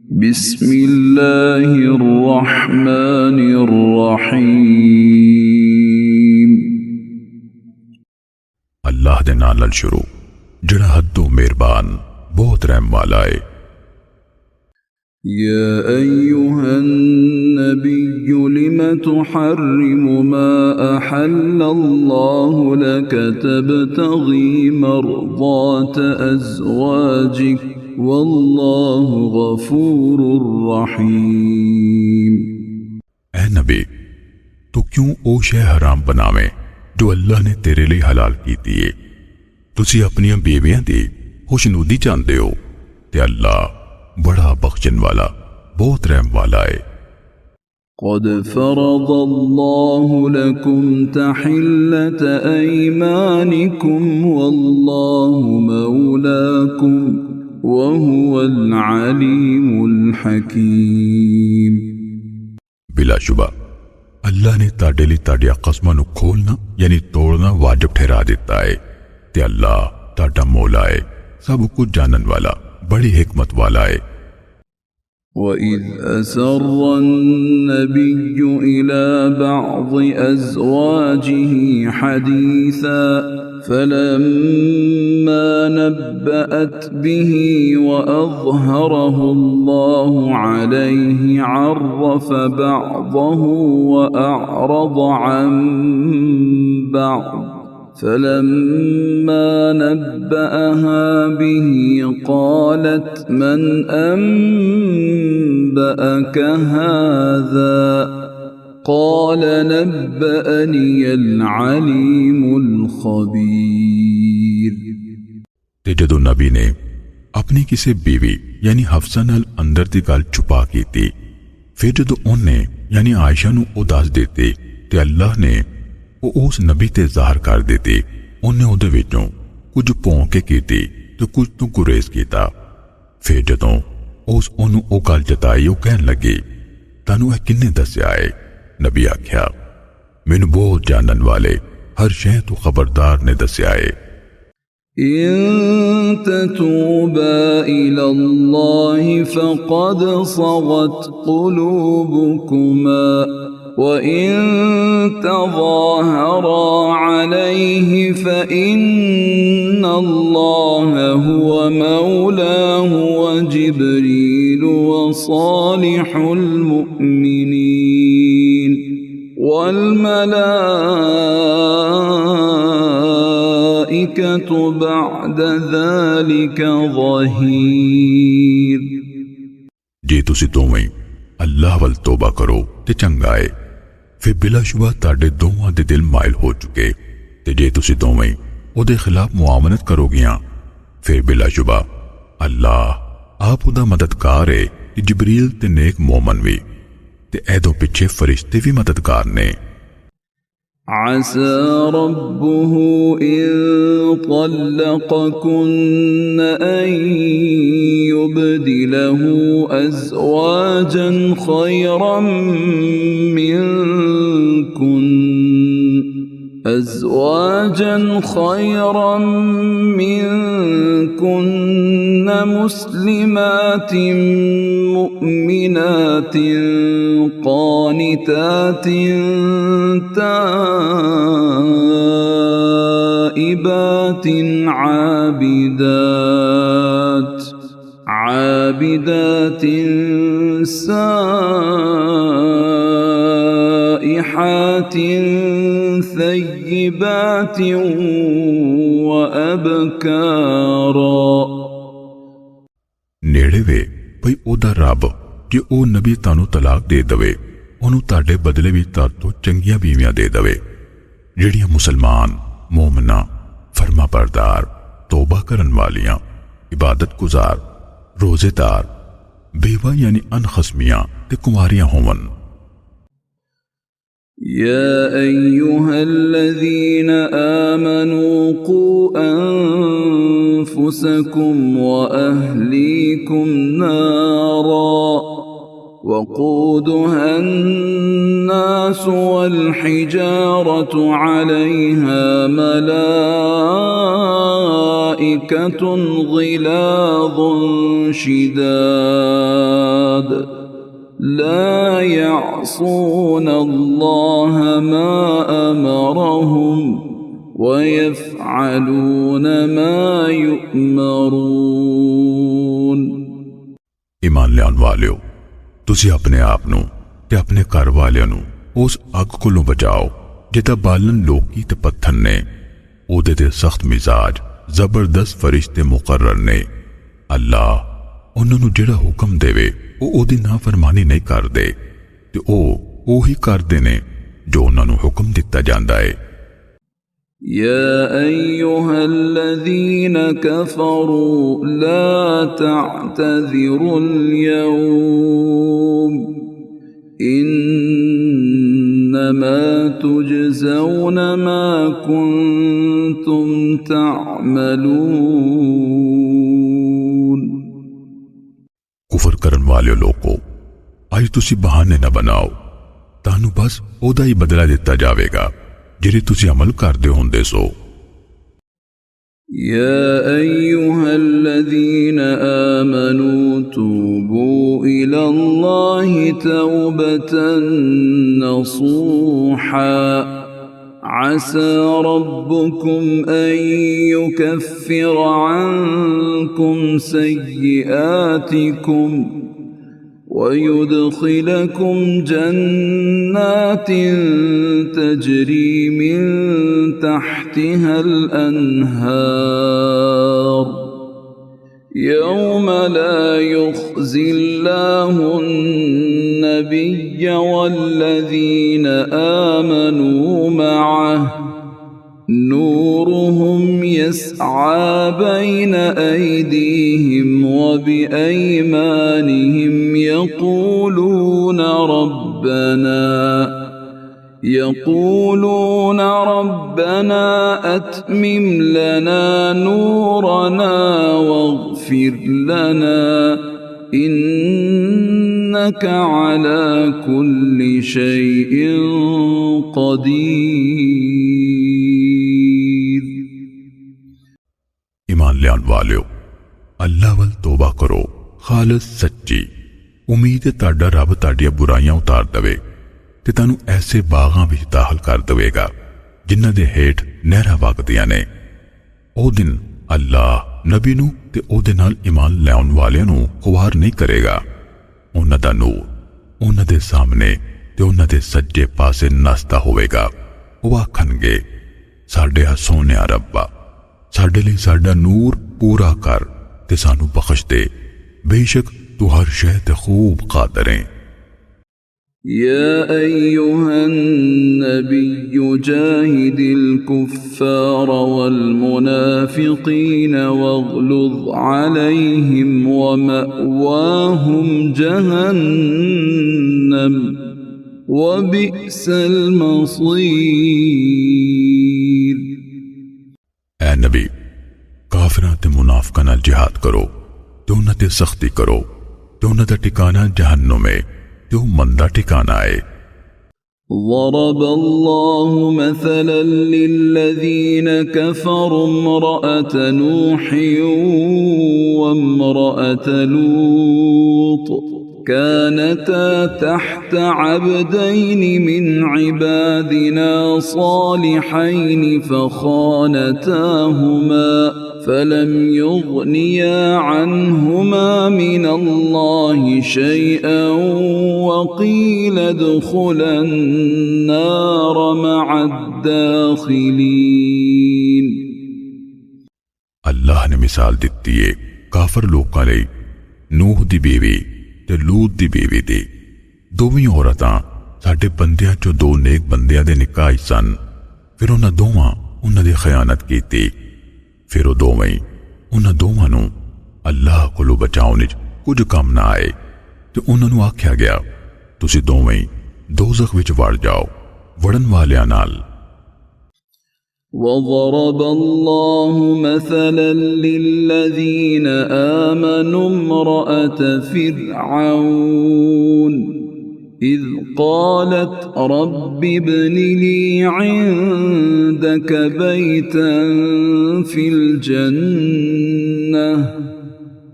बिस्मिल्लाहिर्रहमानिर्रहीम। अल्लाह दे नाल नाल शुरू जड़ा हद्दों मेहरबान बहुत रहम वाला है। या अय्युहन नबिय्यु लिमा तुहर्रिमु मा अहल्लल्लाहु लक तबतगी मर्ज़ात अज़वाजिक वल्लाहु गफूरुर रहीम। ऐ नबी, तू क्यों ओ शै हराम बनावे जो अल्लाह ने तेरे लिए हलाल कीती है। तुसी अपनी बीवियां दी खुशनुदी चाहते हो ते अल्लाह बड़ा बख्शन वाला बहुत रहम वाला है। क़द फ़रज़ल्लाहु लकुम तहिल्लत ऐमानिकुम वल्लाहु मौलाकुम वहुवल अलीमुल हकीम। बिलाशुबा अल्लाह ने ताडे लिए ताडिया कसमां नूं खोलना यानी तोड़ना वाजिब ठहरा दिता है ते अल्लाह ताडा मौला है, सब कुछ जानन वाला, बड़ी हिकमत वाला है। वइज़ असर्रा अन्नबिय्यु इला बअज़ि अज़वाजिही हदीसा फलम्मा नब्बअत बिही वअज़हरहु अल्लाहु अलैहि अर्रफ़ बअज़हु वअअरज़ अन बअज़ फलम्मा नब्बअहा बिही क़ालत मन अम्बअक हाज़ा क़ाल नब्बअनियल अलीमुल ख़बीर। ते जदों नबी ने अपनी किसी बीवी यानी हफ्सा नाल अंदर दी गल छुपा की थी, फिर जदों उन्हें यानी आयशा नूं ओ दस दित्ती ते अल्लाह ने वो उस नबी ते ज़ाहिर कर दित्ती। उन्हें उहदे विचों कुछ भौंक के कीती ते कुछ तो गुरेज कीता। फिर जदों उस ओनू ओ गल जताई, ओ कहन लगी तानू ऐ किन्ने दस्या है। नबी आख्या मैनू बहुत जानन वाले हर शय तो खबरदार ने दस्या है। इन ततूबा इलल्लाहि फक़द सग़त क़ुलूबुकुमा वइन तज़ाहरा अलैहि फ़इन्नल्लाह हुवा मौलाहु व जिब्रील व सालिहुल मुअ्मिनीन वल मलाइकतु बअद ज़ालिका ज़हीर। जे तुसी दोवें अल्लाह वल तौबा करो ते चंगा है, फिर बिलाशुबा ताडे दोवां दे दिल माइल हो चुके ते जे तुसी दोवें ओदे खिलाफ मुआमलत करोगियां फिर बिलाशुबा अल्लाह आप उदा मददगार है कि जिब्रील ते नेक मोमन भी ते ऐदों पिछे फरिश्ते भी मददगार ने। आसा रब्बुहु इन तल्लक़कुन्न अन युबदिलहु अज़वाजन खैरन मिनकुन्न मुस्लिमातिन मुअमिनातिन क़ानितातिन ताइबातिन आबिदातिन साइहातिन थय्यिबातिन व अबकारा। नेड़े वे भई ओदा रब जे ओ नबी तानू तलाक दे दवे ओनू ताडे बदले भी तार तो चंगियां बीवियां दे दवे जिहड़ियां मुसलमान मोमना फरमा बरदार तौबा करन वालियां इबादत गुजार रोजेदार बेवा यानी अनखस्मियां ते कुमारियां होवन। या अय्युहल्लज़ीन आमनू qu anfusakum व अहलीकुम नारा وقودها الناس والحجارة عليها ملائكة غلاظ شداد لا يعصون الله ما أمرهم ويفعلون ما يؤمرون। ईमान लियान वालियो, तुसी अपने आप नू ते अपने घर वालियां नू उस अग कोलों बचाओ जिहदा बालन लोकी ते पत्थर ने, ओदे ते सख्त मिजाज जबरदस्त फरिश्ते मुकर्रर ने। अल्लाह उन्हां नू जिहड़ा हुक्म देवे वो ओदी नाफरमानी नहीं करदे ते ओही करदे ने जो उन्हां नू हुक्म दिता जांदा है। يا أيها الذين كفروا لا تعتذروا اليوم إنما تجزون ما كنتم تعملون। कुफर करन वाले लोगों, आज तुसी बहाने न बनाओ, तानू बस ओदा ही बदला दिता जावेगा जिहड़े तुसी अमल करदे होंदे सो। يا أيها الذين آمنوا توبوا إلى الله توبة نصوحا عسى ربكم أن يكفر عنكم سيئاتكم ويدخلكم جنات تجري من تحتها الأنهار يوم لا يخزي الله النبي والذين آمنوا معه نورهم يسعى بين أيديهم وبأيمانهم يقولون ربنا أتمم لنا نورنا واغفر لنا إنك على كل شيء قدير। ईमान लियान वालियो, अल्लाह वल तौबा करो खालिस सच्ची उम्मीद है ताड़ा रब ताड़ियां बुराइयां उतार दवे ते तानू ऐसे बागां विच दाखल कर देवेगा जिन्हां दे हेठ नहरां वगदियां ने। ओ दिन अल्लाह नबी नू ते ओदे नाल ईमान लियाउण वालियां नू खुवार नहीं करेगा। उन्हां दा नूर उन्हां दे सामने ते उन्हां दे सज्जे पासे नसदा होवेगा। ओ आखणगे, साडे सोनिया रब्बा, साडे लई साडा नूर पूरा कर ते सानू बख्श दे, बेशक तू हर शै ते खूब कादिर है। يا أيها النبي جاهد الكفار والمنافقين واغلظ عليهم ومأواهم جهنم وبئس المصير। ऐ नबी, काफिरां ते मुनाफिकां नाल जिहाद करो ते उन्हां ते सख्ती करो ते उन्हां दा ठिकाना जहन्नुम है ते मंदा ठिकाना है। ضرب الله مثلا للذين كفروا امرأة نوح وامرأة لوط كانتا تحت عبدين من عبادنا صالحين فخانتاهما فلم يغنيا عنهما من الله شيئا وقيل ادخلا النار مع الداخلين। अल्लाह ने मिसाल दिती है काफर लोकां लई नूह दी बीवी ते लूत दी बीवी दी। दोवें औरतां साडे बंदियां चों दो नेक बंदियां दे निकाह सन। फिर उन्हां दोवां उन्हां दी खयानत कीती। फिर वो दोवें उन्हां दोवां नूं अल्लाह कोलों बचाउण विच कुछ कम ना आए ते उन्हां नूं आख्या गया, तुसीं दोवें दोज़ख विच वड़ जाओ वड़न वालियां नाल। وضرب الله مثلا للذين آمنوا امرأة فرعون إذ قالت رب ابن لي عندك بيتا في الجنة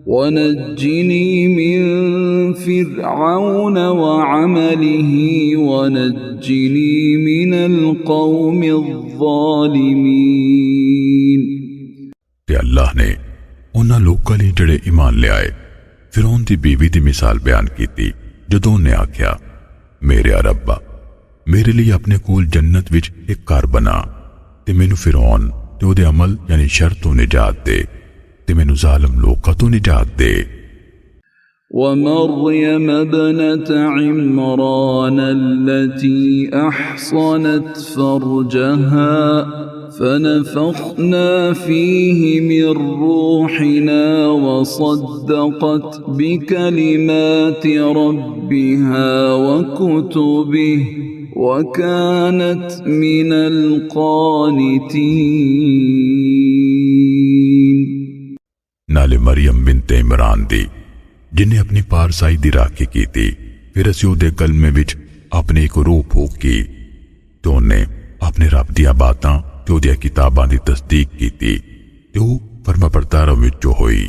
ونجني من فرعون وعمله ونجني من القوم الظالمين ਤੇ ਅੱਲਾਹ ਨੇ ਉਹਨਾਂ ਲੋਕਾਂ ਲਈ ਜਿਹੜੇ ਈਮਾਨ ਲਿਆਏ ਫਿਰੌਨ ਦੀ ਬੀਵੀ ਦੀ ਮਿਸਾਲ ਬਿਆਨ ਕੀਤੀ ਜਦੋਂ ਉਹਨੇ ਆਖਿਆ ਮੇਰੇ ਰੱਬਾ ਮੇਰੇ ਲਈ ਆਪਣੇ ਕੋਲ ਜੰਨਤ ਵਿੱਚ ਇੱਕ ਘਰ ਬਣਾ ਤੇ ਮੈਨੂੰ ਫਿਰੌਨ ਤੇ ਉਹਦੇ ਅਮਲ ਯਾਨੀ ਸ਼ਰ ਤੋਂ ਨਿਜਾਤ ਦੇ ਤੇ ਮੈਨੂੰ ਜ਼ਾਲਮ ਲੋਕਾਂ ਤੋਂ ਨਿਜਾਤ ਦੇ ومريم ابنة عمران التي أحصنت فرجها فنفخنا فيه من روحنا وصدقت بكلمات ربها وكتبه وكانت من القانتين नाले मरियम बिनत इमरान दी जिन्हें अपनी पारसाई दी राखी की थी फिर असी उहदे कलमे विच अपनी एक रूह फूकी तो उन्हें अपने रब दियां बातां ते उहदियां किताबां दी तस्दीक की थी ते वो फर्माबरदारां विचों होई।